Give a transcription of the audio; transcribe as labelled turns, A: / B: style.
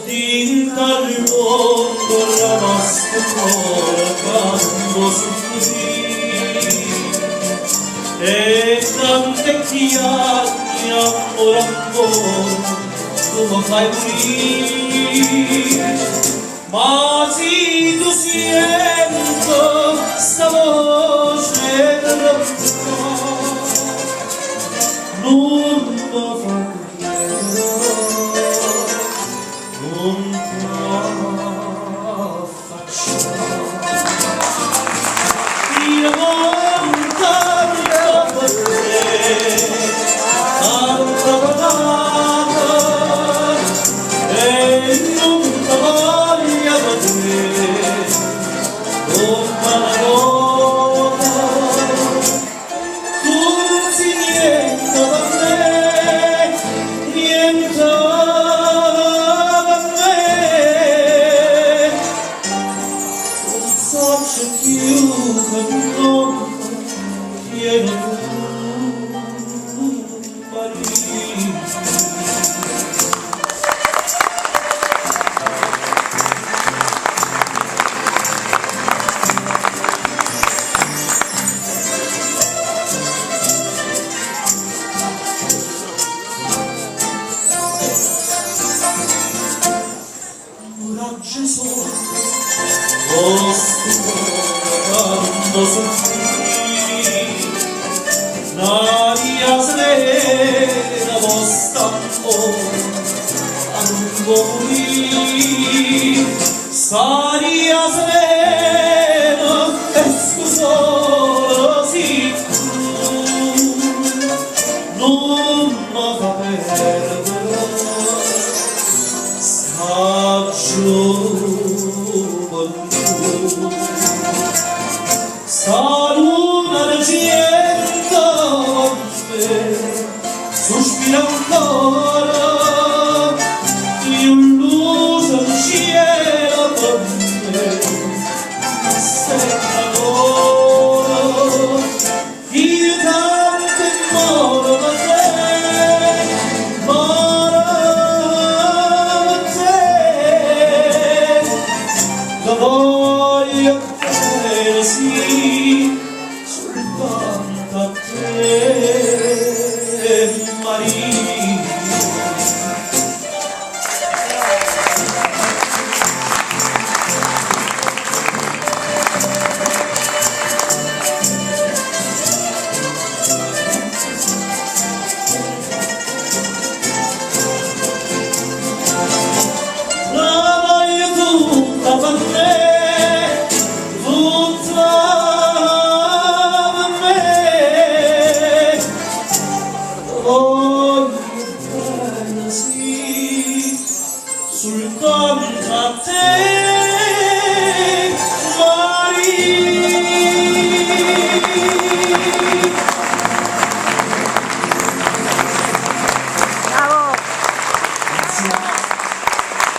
A: Din carbon ramas corcando sufri e tante chiari amor amor tu fai morire ma si tu siento sta voce non lo fa non può io non canto per te tanto parlato e non voglio vedere come la nota tu non si niente da me niente c'è più che non chiedo Gesù quando soffrì l'aria serena vostro a lungo morì s'aria serena e scusosi non mi fa perdere saggio